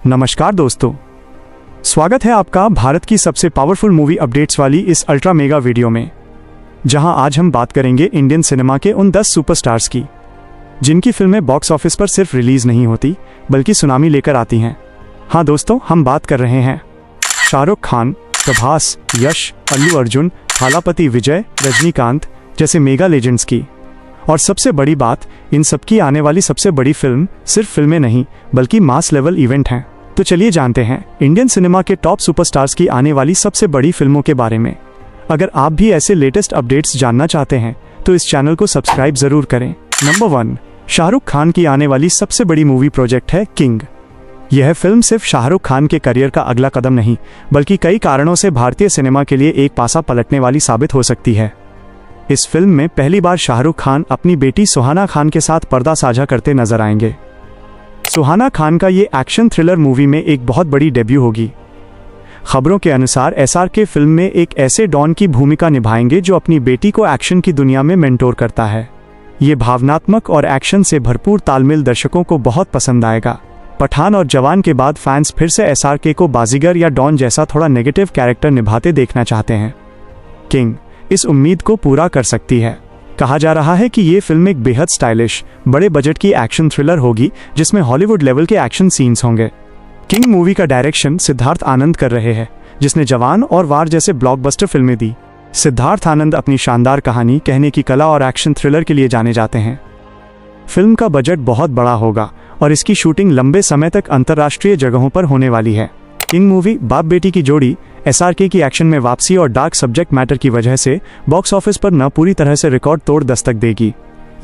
नमस्कार दोस्तों, स्वागत है आपका भारत की सबसे पावरफुल मूवी अपडेट्स वाली इस अल्ट्रा मेगा वीडियो में, जहां आज हम बात करेंगे इंडियन सिनेमा के उन 10 सुपरस्टार्स की जिनकी फिल्में बॉक्स ऑफिस पर सिर्फ रिलीज नहीं होती बल्कि सुनामी लेकर आती हैं। हाँ दोस्तों, हम बात कर रहे हैं शाहरुख खान, प्रभास, यश, अल्लू अर्जुन, थालापति विजय, रजनीकांत जैसे मेगा लेजेंड्स की। और सबसे बड़ी बात, इन सबकी आने वाली सबसे बड़ी फिल्म सिर्फ फिल्में नहीं बल्कि मास लेवल इवेंट हैं। तो चलिए जानते हैं इंडियन सिनेमा के टॉप सुपरस्टार्स की आने वाली सबसे बड़ी फिल्मों के बारे में। अगर आप भी ऐसे लेटेस्ट अपडेट्स जानना चाहते हैं तो इस चैनल को सब्सक्राइब जरूर करें। नंबर 1, शाहरुख खान की आने वाली सबसे बड़ी मूवी प्रोजेक्ट है किंग। यह फिल्म सिर्फ शाहरुख खान के करियर का अगला कदम नहीं बल्कि कई कारणों से भारतीय सिनेमा के लिए एक पासा पलटने वाली साबित हो सकती है। इस फिल्म में पहली बार शाहरुख खान अपनी बेटी सुहाना खान के साथ पर्दा साझा करते नजर आएंगे। सुहाना खान का ये एक्शन थ्रिलर मूवी में एक बहुत बड़ी डेब्यू होगी। खबरों के अनुसार SRK फिल्म में एक ऐसे डॉन की भूमिका निभाएंगे जो अपनी बेटी को एक्शन की दुनिया में मेंटोर करता है। ये भावनात्मक और एक्शन से भरपूर तालमेल दर्शकों को बहुत पसंद आएगा। पठान और जवान के बाद फैंस फिर से SRK को बाजीगर या डॉन जैसा थोड़ा नेगेटिव कैरेक्टर निभाते देखना चाहते हैं। किंग इस उम्मीद को पूरा कर सकती है। कहा जा रहा है कि ये फिल्म एक बेहद स्टाइलिश, बड़े बजट की एक्शन थ्रिलर होगी जिसमें हॉलीवुड लेवल के एक्शन सीन्स होंगे। किंग मूवी का डायरेक्शन सिद्धार्थ आनंद कर रहे हैं, जिसने जवान और वार जैसे ब्लॉकबस्टर फिल्में दी। सिद्धार्थ आनंद अपनी शानदार कहानी कहने की कला और एक्शन थ्रिलर के लिए जाने जाते हैं। फिल्म का बजट बहुत बड़ा होगा और इसकी शूटिंग लंबे समय तक अंतर्राष्ट्रीय जगहों पर होने वाली है। किंग मूवी बाप बेटी की जोड़ी SRK की एक्शन में वापसी और डार्क सब्जेक्ट मैटर की वजह से बॉक्स ऑफिस पर न पूरी तरह से रिकॉर्ड तोड़ दस्तक देगी।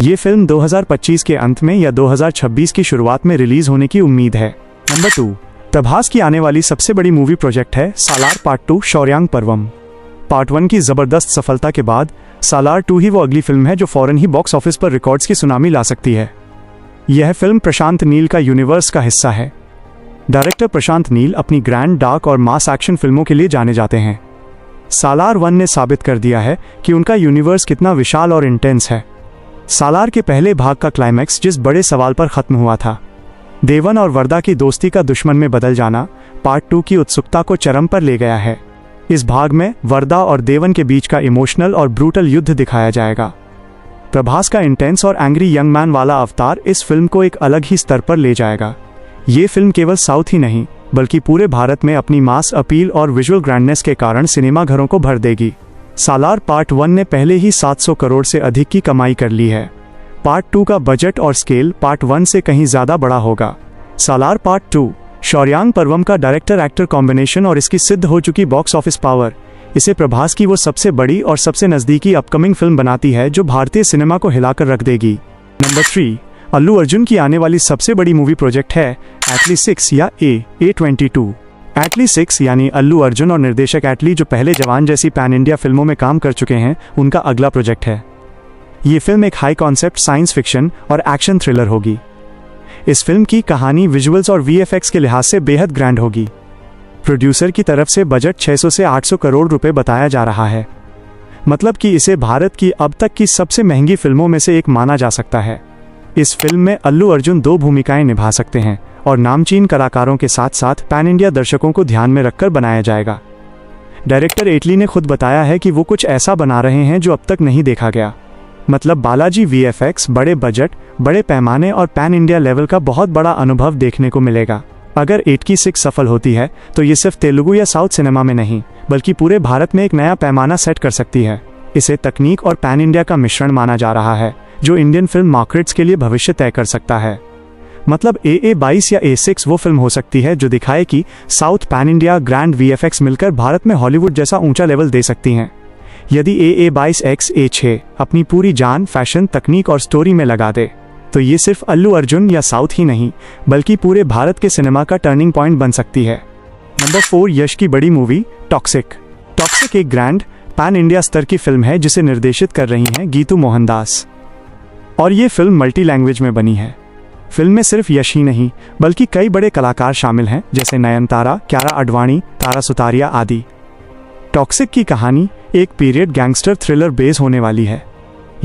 ये फिल्म 2025 के अंत में या 2026 की शुरुआत में रिलीज होने की उम्मीद है। नंबर 2, प्रभास की आने वाली सबसे बड़ी मूवी प्रोजेक्ट है सालार पार्ट 2 शौर्यांग पर्वम। पार्ट 1 की जबरदस्त सफलता के बाद सालार 2 ही वो अगली फिल्म है जो फौरन ही बॉक्स ऑफिस पर रिकॉर्ड्स की सुनामी ला सकती है। यह फिल्म प्रशांत नील का यूनिवर्स का हिस्सा है। डायरेक्टर प्रशांत नील अपनी ग्रैंड, डार्क और मास एक्शन फिल्मों के लिए जाने जाते हैं। सालार 1 ने साबित कर दिया है कि उनका यूनिवर्स कितना विशाल और इंटेंस है। सालार के पहले भाग का क्लाइमैक्स जिस बड़े सवाल पर खत्म हुआ था, देवन और वर्दा की दोस्ती का दुश्मन में बदल जाना, पार्ट 2 की उत्सुकता को चरम पर ले गया है। इस भाग में वर्दा और देवन के बीच का इमोशनल और ब्रूटल युद्ध दिखाया जाएगा। प्रभास का इंटेंस और एंग्री यंग मैन वाला अवतार इस फिल्म को एक अलग ही स्तर पर ले जाएगा। ये फिल्म केवल साउथ ही नहीं बल्कि पूरे भारत में अपनी मास अपील और विजुअल ग्रैंडनेस के कारण सिनेमा घरों को भर देगी। सालार पार्ट 1 ने पहले ही 700 करोड़ से अधिक की कमाई कर ली है। पार्ट 2 का बजट और स्केल पार्ट 1 से कहीं ज्यादा बड़ा होगा। सालार पार्ट 2 शौर्यांग पर्वम का डायरेक्टर एक्टर कॉम्बिनेशन और इसकी सिद्ध हो चुकी बॉक्स ऑफिस पावर इसे प्रभास की वो सबसे बड़ी और सबसे नजदीकी अपकमिंग फिल्म बनाती है जो भारतीय सिनेमा को हिलाकर रख देगी। नंबर 3, अल्लू अर्जुन की आने वाली सबसे बड़ी मूवी प्रोजेक्ट है एटली 6 या A22। एटली 6 यानी अल्लू अर्जुन और निर्देशक एटली जो पहले जवान जैसी पैन इंडिया फिल्मों में काम कर चुके हैं, उनका अगला प्रोजेक्ट है। ये फिल्म एक हाई कॉन्सेप्ट साइंस फिक्शन और एक्शन थ्रिलर होगी। इस फिल्म की कहानी, विजुअल्स और VFX के लिहाज से बेहद ग्रैंड होगी। प्रोड्यूसर की तरफ से बजट 600 से 800 करोड़ रुपए बताया जा रहा है, मतलब कि इसे भारत की अब तक की सबसे महंगी फिल्मों में से एक माना जा सकता है। इस फिल्म में अल्लू अर्जुन 2 भूमिकाएं निभा सकते हैं और नामचीन कलाकारों के साथ साथ पैन इंडिया दर्शकों को ध्यान में रखकर बनाया जाएगा। डायरेक्टर एटली ने खुद बताया है कि वो कुछ ऐसा बना रहे हैं जो अब तक नहीं देखा गया, मतलब बालाजी VFX, बड़े बजट, बड़े पैमाने और पैन इंडिया लेवल का बहुत बड़ा अनुभव देखने को मिलेगा। अगर 86 सफल होती है तो ये सिर्फ तेलुगु या साउथ सिनेमा में नहीं बल्कि पूरे भारत में एक नया पैमाना सेट कर सकती है। इसे तकनीक और पैन इंडिया का मिश्रण माना जा रहा है जो इंडियन फिल्म मार्केट्स के लिए भविष्य तय कर सकता है। मतलब A22 या A6 वो फिल्म हो सकती है जो दिखाए कि south, pan India, grand VFX मिलकर भारत में हॉलीवुड जैसा ऊंचा लेवल दे सकती हैं। यदि A22X A6 अपनी पूरी जान फैशन, तकनीक और स्टोरी में लगा दे तो ये सिर्फ अल्लू अर्जुन या साउथ ही नहीं बल्कि पूरे भारत के सिनेमा का टर्निंग पॉइंट बन सकती है। नंबर 4, यश की बड़ी मूवी टॉक्सिक। टॉक्सिक एक ग्रैंड पैन इंडिया स्तर की फिल्म है जिसे निर्देशित कर रही हैं गीतू मोहनदास, और ये फिल्म मल्टी लैंग्वेज में बनी है। फिल्म में सिर्फ यश ही नहीं बल्कि कई बड़े कलाकार शामिल हैं जैसे नयनतारा, क्यारा अडवाणी, तारा सुतारिया आदि। टॉक्सिक की कहानी एक पीरियड गैंगस्टर थ्रिलर बेस होने वाली है,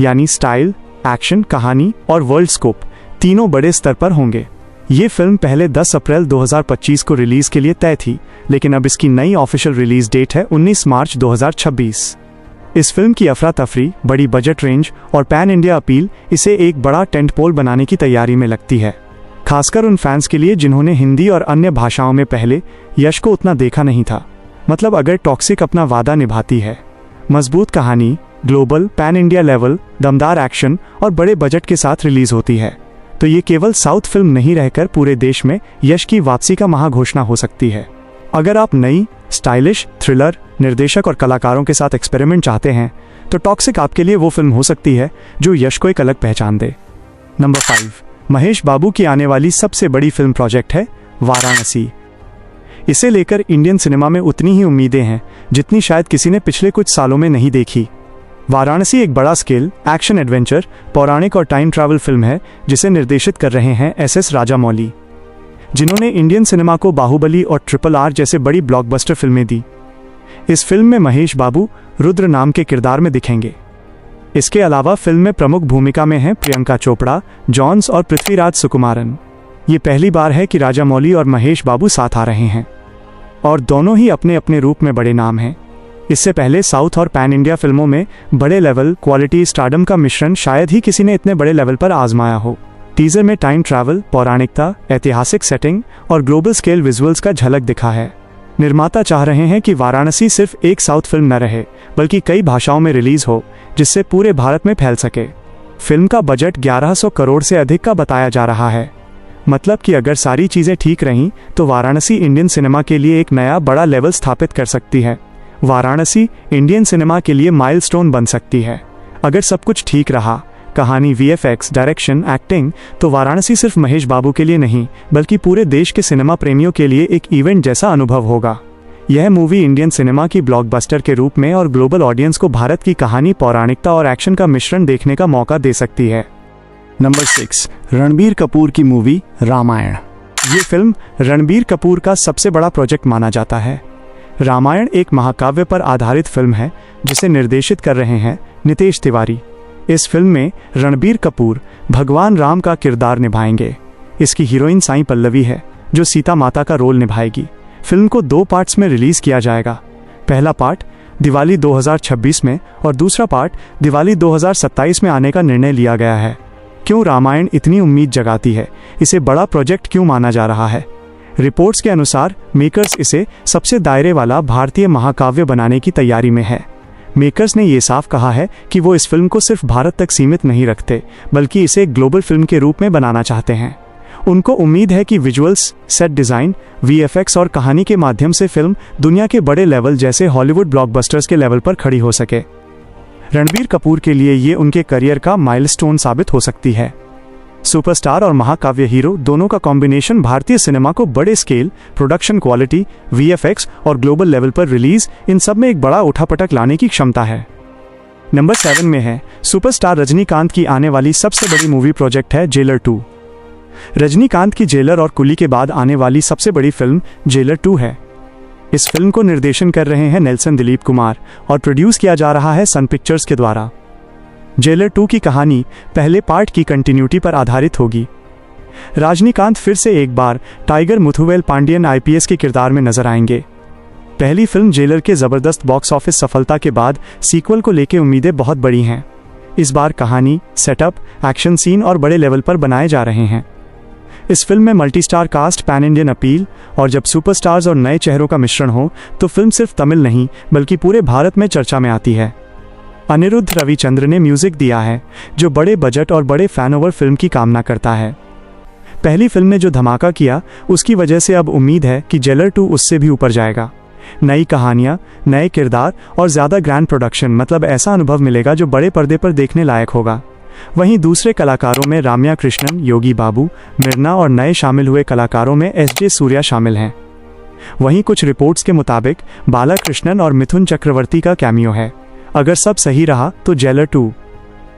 यानी स्टाइल, एक्शन, कहानी और वर्ल्ड स्कोप तीनों बड़े स्तर पर होंगे। ये फिल्म पहले 10 अप्रैल 2025 को रिलीज के लिए तय थी, लेकिन अब इसकी नई ऑफिशियल रिलीज डेट है 19 मार्च 2026। इस फिल्म की अफरा तफरी, बड़ी बजट रेंज और पैन इंडिया अपील इसे एक बड़ा टेंटपोल बनाने की तैयारी में लगती है, खासकर उन फैंस के लिए जिन्होंने हिंदी और अन्य भाषाओं में पहले यश को उतना देखा नहीं था। मतलब अगर टॉक्सिक अपना वादा निभाती है, मजबूत कहानी, ग्लोबल पैन इंडिया लेवल, दमदार एक्शन और बड़े बजट के साथ रिलीज होती है, तो ये केवल साउथ फिल्म नहीं रहकर पूरे देश में यश की वापसी का महाघोषणा हो सकती है। अगर आप नई, स्टाइलिश, थ्रिलर, निर्देशक और कलाकारों के साथ एक्सपेरिमेंट चाहते हैं, तो टॉक्सिक आपके लिए वो फिल्म हो सकती है जो यश को एक अलग पहचान दे। नंबर 5, महेश बाबू की आने वाली सबसे बड़ी फिल्म प्रोजेक्ट है वाराणसी। इसे लेकर इंडियन सिनेमा में उतनी ही उम्मीदें हैं जितनी शायद किसी ने पिछले कुछ सालों में नहीं देखी। वाराणसी एक बड़ा स्केल, एक्शन एडवेंचर, पौराणिक और टाइम ट्रैवल फिल्म है जिसे निर्देशित कर रहे हैं एस राजामौली, जिन्होंने इंडियन सिनेमा को बाहुबली और RRR जैसे बड़ी ब्लॉकबस्टर फिल्में दी। इस फिल्म में महेश बाबू रुद्र नाम के किरदार में दिखेंगे। इसके अलावा फिल्म में प्रमुख भूमिका में हैं प्रियंका चोपड़ा, जॉन्स और पृथ्वीराज सुकुमारन। ये पहली बार है कि राजामौली और महेश बाबू साथ आ रहे हैं और दोनों ही अपने अपने रूप में बड़े नाम हैं। इससे पहले साउथ और पैन इंडिया फिल्मों में बड़े लेवल, क्वालिटी, स्टारडम का मिश्रण शायद ही किसी ने इतने बड़े लेवल पर आजमाया हो। टीजर में टाइम ट्रैवल, पौराणिकता, ऐतिहासिक सेटिंग और ग्लोबल स्केल विजुअल्स का झलक दिखा है। निर्माता चाह रहे हैं कि वाराणसी सिर्फ एक साउथ फिल्म न रहे, बल्कि कई भाषाओं में रिलीज हो, जिससे पूरे भारत में फैल सके। फिल्म का बजट 1100 करोड़ से अधिक का बताया जा रहा है। मतलब कि अगर सारी चीजें ठीक रहीं तो वाराणसी इंडियन सिनेमा के लिए एक नया बड़ा लेवल स्थापित कर सकती है। वाराणसी इंडियन सिनेमा के लिए माइलस्टोन बन सकती है। अगर सब कुछ ठीक रहा, कहानी, VFX, डायरेक्शन, एक्टिंग, तो वाराणसी सिर्फ महेश बाबू के लिए नहीं बल्कि पूरे देश के सिनेमा प्रेमियों के लिए एक इवेंट जैसा अनुभव होगा। यह मूवी इंडियन सिनेमा की ब्लॉकबस्टर के रूप में और ग्लोबल ऑडियंस को भारत की कहानी, पौराणिकता और एक्शन का मिश्रण देखने का मौका दे सकती है। नंबर 6, रणबीर कपूर की मूवी रामायण। ये फिल्म रणबीर कपूर का सबसे बड़ा प्रोजेक्ट माना जाता है। रामायण एक महाकाव्य पर आधारित फिल्म है जिसे निर्देशित कर रहे हैं नितेश तिवारी। इस फिल्म में रणबीर कपूर भगवान राम का किरदार निभाएंगे। इसकी हीरोइन साई पल्लवी है जो सीता माता का रोल निभाएगी। फिल्म को 2 पार्ट्स में रिलीज किया जाएगा। पहला पार्ट दिवाली 2026 में और दूसरा पार्ट दिवाली 2027 में आने का निर्णय लिया गया है। क्यों रामायण इतनी उम्मीद जगाती है? इसे बड़ा प्रोजेक्ट क्यों माना जा रहा है? रिपोर्ट्स के अनुसार मेकर्स इसे सबसे दायरे वाला भारतीय महाकाव्य बनाने की तैयारी में है। मेकर्स ने ये साफ कहा है कि वो इस फिल्म को सिर्फ भारत तक सीमित नहीं रखते, बल्कि इसे एक ग्लोबल फिल्म के रूप में बनाना चाहते हैं। उनको उम्मीद है कि विजुअल्स, सेट डिज़ाइन, VFX और कहानी के माध्यम से फिल्म दुनिया के बड़े लेवल जैसे हॉलीवुड ब्लॉकबस्टर्स के लेवल पर खड़ी हो सके। रणबीर कपूर के लिए ये उनके करियर का माइलस्टोन साबित हो सकती है। सुपरस्टार और महाकाव्य हीरो दोनों का कॉम्बिनेशन भारतीय सिनेमा को बड़े स्केल, प्रोडक्शन क्वालिटी, VFX और ग्लोबल लेवल पर रिलीज, इन सब में एक बड़ा उठापटक लाने की क्षमता है। नंबर 7 में है सुपरस्टार रजनीकांत की आने वाली सबसे बड़ी मूवी प्रोजेक्ट है जेलर 2। रजनीकांत की जेलर और कुली के बाद आने वाली सबसे बड़ी फिल्म जेलर 2 है। इस फिल्म को निर्देशन कर रहे हैं नेल्सन दिलीप कुमार और प्रोड्यूस किया जा रहा है सन पिक्चर्स के द्वारा। जेलर 2 की कहानी पहले पार्ट की कंटिन्यूटी पर आधारित होगी। रजनीकांत फिर से एक बार टाइगर मुथुवेल पांडियन IPS के किरदार में नजर आएंगे। पहली फिल्म जेलर के जबरदस्त बॉक्स ऑफिस सफलता के बाद सीक्वल को लेकर उम्मीदें बहुत बड़ी हैं। इस बार कहानी, सेटअप, एक्शन सीन और बड़े लेवल पर बनाए जा रहे हैं। इस फिल्म में multi star cast, pan Indian appeal और जब सुपरस्टार्स और नए चेहरों का मिश्रण हो तो फिल्म सिर्फ तमिल नहीं बल्कि पूरे भारत में चर्चा में आती है। अनिरुद्ध रविचंद्र ने म्यूजिक दिया है जो बड़े बजट और बड़े फैन ओवर फिल्म की कामना करता है। पहली फिल्म ने जो धमाका किया उसकी वजह से अब उम्मीद है कि जेलर 2 उससे भी ऊपर जाएगा। नई कहानियाँ, नए किरदार और ज़्यादा ग्रैंड प्रोडक्शन, मतलब ऐसा अनुभव मिलेगा जो बड़े पर्दे पर देखने लायक होगा। वहीं दूसरे कलाकारों में राम्या कृष्णन, योगी बाबू, मिर्ना और नए शामिल हुए कलाकारों में SJ सूर्या शामिल हैं। वहीं कुछ रिपोर्ट्स के मुताबिक बालाकृष्णन और मिथुन चक्रवर्ती का कैमियो है। अगर सब सही रहा तो जेलर 2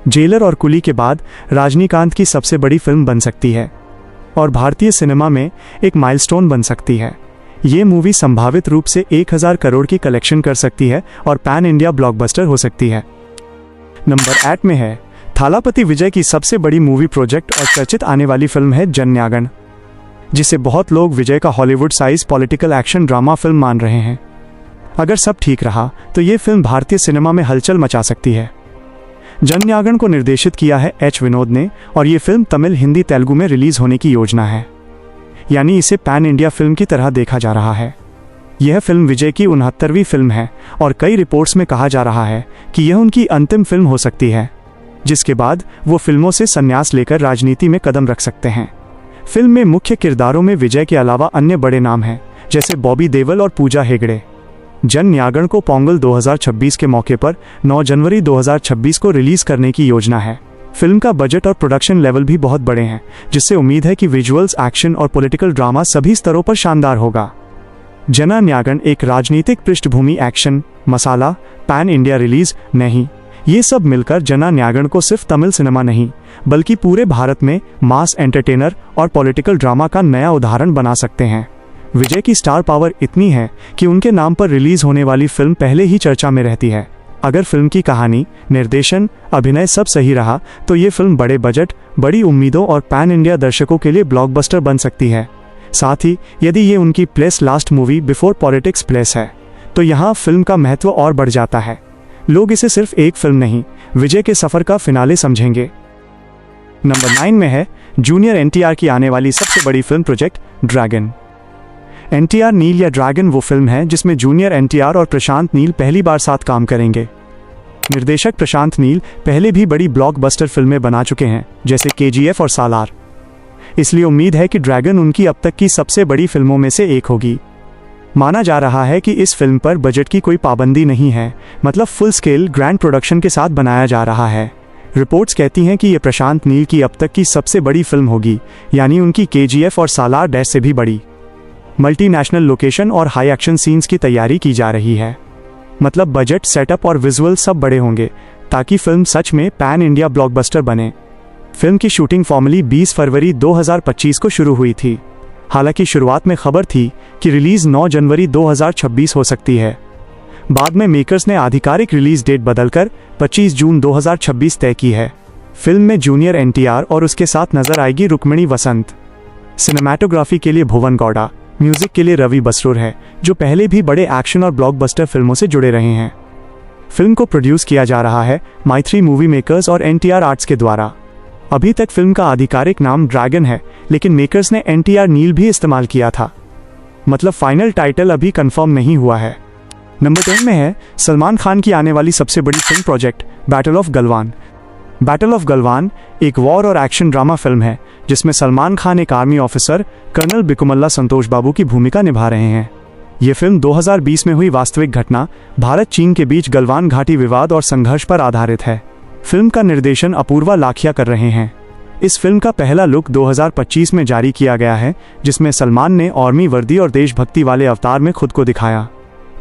जेलर और कुली के बाद रजनीकांत की सबसे बड़ी फिल्म बन सकती है और भारतीय सिनेमा में एक माइलस्टोन बन सकती है। ये मूवी संभावित रूप से 1000 करोड़ की कलेक्शन कर सकती है और पैन इंडिया ब्लॉकबस्टर हो सकती है। नंबर 8 में है थालापति विजय की सबसे बड़ी मूवी प्रोजेक्ट और चर्चित आने वाली फिल्म है जनन्यागन। जिसे बहुत लोग विजय का Hollywood size political action drama film मान रहे हैं। अगर सब ठीक रहा तो ये फिल्म भारतीय सिनेमा में हलचल मचा सकती है। जनन्यागन को निर्देशित किया है एच विनोद ने और ये फिल्म तमिल, हिंदी, तेलुगु में रिलीज होने की योजना है, यानी इसे पैन इंडिया फिल्म की तरह देखा जा रहा है। यह फिल्म विजय की 69वीं फिल्म है और कई रिपोर्ट्स में कहा जा रहा है कि यह उनकी अंतिम फिल्म हो सकती है, जिसके बाद वो फिल्मों से संन्यास लेकर राजनीति में कदम रख सकते हैं। फिल्म में मुख्य किरदारों में विजय के अलावा अन्य बड़े नाम हैं, जैसे बॉबी देओल और पूजा हेगड़े। जनन्यागन को पोंगल 2026 के मौके पर 9 जनवरी 2026 को रिलीज करने की योजना है। फिल्म का बजट और प्रोडक्शन लेवल भी बहुत बड़े हैं, जिससे उम्मीद है कि विजुअल्स, एक्शन और पॉलिटिकल ड्रामा सभी स्तरों पर शानदार होगा। जनन्यागन एक राजनीतिक पृष्ठभूमि, एक्शन, मसाला, पैन इंडिया रिलीज नहीं, ये सब मिलकर जनन्यागन को सिर्फ तमिल सिनेमा नहीं बल्कि पूरे भारत में मास एंटरटेनर और पॉलिटिकल ड्रामा का नया उदाहरण बना सकते हैं। विजय की स्टार पावर इतनी है कि उनके नाम पर रिलीज होने वाली फिल्म पहले ही चर्चा में रहती है। अगर फिल्म की कहानी, निर्देशन, अभिनय सब सही रहा तो ये फिल्म बड़े बजट, बड़ी उम्मीदों और पैन इंडिया दर्शकों के लिए ब्लॉकबस्टर बन सकती है। साथ ही यदि ये उनकी place last movie before politics place है तो यहाँ फिल्म का महत्व और बढ़ जाता है। लोग इसे सिर्फ एक फिल्म नहीं, विजय के सफर का फिनाले समझेंगे। नंबर 9 में है जूनियर एनटीआर की आने वाली सबसे बड़ी फिल्म प्रोजेक्ट ड्रैगन। एनटीआर नील या ड्रैगन वो फिल्म है जिसमें जूनियर एनटीआर और प्रशांत नील पहली बार साथ काम करेंगे। निर्देशक प्रशांत नील पहले भी बड़ी ब्लॉकबस्टर फिल्में बना चुके हैं, जैसे केजीएफ और सालार। इसलिए उम्मीद है कि ड्रैगन उनकी अब तक की सबसे बड़ी फिल्मों में से एक होगी। माना जा रहा है कि इस फिल्म पर बजट की कोई पाबंदी नहीं है, मतलब फुल स्केल ग्रैंड प्रोडक्शन के साथ बनाया जा रहा है। रिपोर्ट्स कहती हैं कि यह प्रशांत नील की अब तक की सबसे बड़ी फिल्म होगी, यानी उनकी केजीएफ और सालार डैश से भी बड़ी। मल्टीनेशनल लोकेशन और हाई एक्शन सीन्स की तैयारी की जा रही है, मतलब बजट, सेटअप और विजुअल सब बड़े होंगे ताकि फिल्म सच में पैन इंडिया ब्लॉकबस्टर बने। फिल्म की शूटिंग फॉर्मली 20 फरवरी 2025 को शुरू हुई थी। हालांकि शुरुआत में खबर थी कि रिलीज 9 जनवरी 2026 हो सकती है। बाद में मेकर्स ने आधिकारिक रिलीज डेट बदलकर 25 जून 2026 तय की है। फिल्म में जूनियर एनटीआर और उसके साथ नजर आएगी रुक्मिणी वसंत। सिनेमैटोग्राफी के लिए भुवन गौड़ा, म्यूजिक के लिए रवि बसरूर है, जो पहले भी बड़े एक्शन और ब्लॉकबस्टर फिल्मों से जुड़े रहे हैं। फिल्म को प्रोड्यूस किया जा रहा है माइथ्री मूवी मेकर्स और एनटीआर आर्ट्स के द्वारा। अभी तक फिल्म का आधिकारिक नाम ड्रैगन है, लेकिन मेकर्स ने एनटीआर नील भी इस्तेमाल किया था, मतलब फाइनल टाइटल अभी कंफर्म नहीं हुआ है। नंबर 10 में है सलमान खान की आने वाली सबसे बड़ी film project battle of Galwan. Battle of Galwan एक वॉर और एक्शन ड्रामा फिल्म है जिसमें सलमान खान एक आर्मी ऑफिसर कर्नल बिकुमल्ला संतोष बाबू की भूमिका निभा रहे हैं। ये फिल्म 2020 में हुई वास्तविक घटना भारत चीन के बीच गलवान घाटी विवाद और संघर्ष पर आधारित है। फिल्म का निर्देशन अपूर्वा लाखिया कर रहे हैं। इस फिल्म का पहला लुक 2025 में जारी किया गया है, जिसमें सलमान ने आर्मी वर्दी और देशभक्ति वाले अवतार में खुद को दिखाया।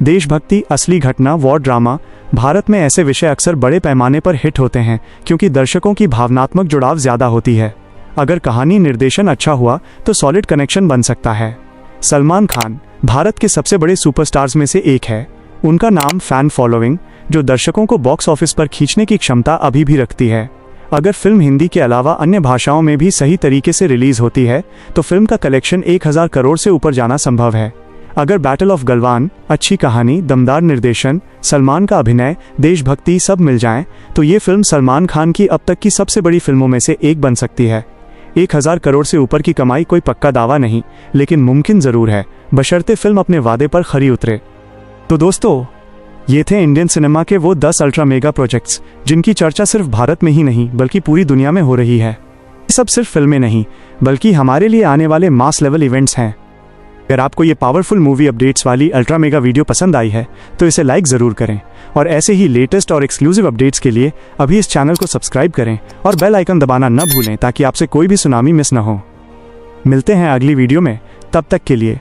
देशभक्ति, असली घटना, वॉर ड्रामा, भारत में ऐसे विषय अक्सर बड़े पैमाने पर हिट होते हैं क्योंकि दर्शकों की भावनात्मक जुड़ाव ज्यादा होती है। अगर कहानी, निर्देशन अच्छा हुआ तो सॉलिड कनेक्शन बन सकता है। सलमान खान भारत के सबसे बड़े सुपरस्टार्स में से एक है। उनका नाम, फैन फॉलोइंग, जो दर्शकों को बॉक्स ऑफिस पर खींचने की क्षमता अभी भी रखती है। अगर फिल्म हिंदी के अलावा अन्य भाषाओं में भी सही तरीके से रिलीज होती है तो फिल्म का कलेक्शन 1000 करोड़ से ऊपर जाना संभव है। अगर बैटल ऑफ गलवान, अच्छी कहानी, दमदार निर्देशन, सलमान का अभिनय, देशभक्ति सब मिल जाएं, तो ये फिल्म सलमान खान की अब तक की सबसे बड़ी फिल्मों में से एक बन सकती है। 1000 करोड़ से ऊपर की कमाई कोई पक्का दावा नहीं, लेकिन मुमकिन जरूर है, बशर्ते फिल्म अपने वादे पर खरी उतरे। तो दोस्तों, ये थे इंडियन सिनेमा के वो 10 अल्ट्रा मेगा प्रोजेक्ट्स जिनकी चर्चा सिर्फ भारत में ही नहीं बल्कि पूरी दुनिया में हो रही है। ये सब सिर्फ फिल्में नहीं बल्कि हमारे लिए आने वाले मास लेवल इवेंट्स हैं। अगर आपको ये पावरफुल मूवी अपडेट्स वाली अल्ट्रा मेगा वीडियो पसंद आई है तो इसे लाइक ज़रूर करें और ऐसे ही लेटेस्ट और एक्सक्लूसिव अपडेट्स के लिए अभी इस चैनल को सब्सक्राइब करें और बेल आइकन दबाना न भूलें ताकि आपसे कोई भी सुनामी मिस न हो। मिलते हैं अगली वीडियो में, तब तक के लिए।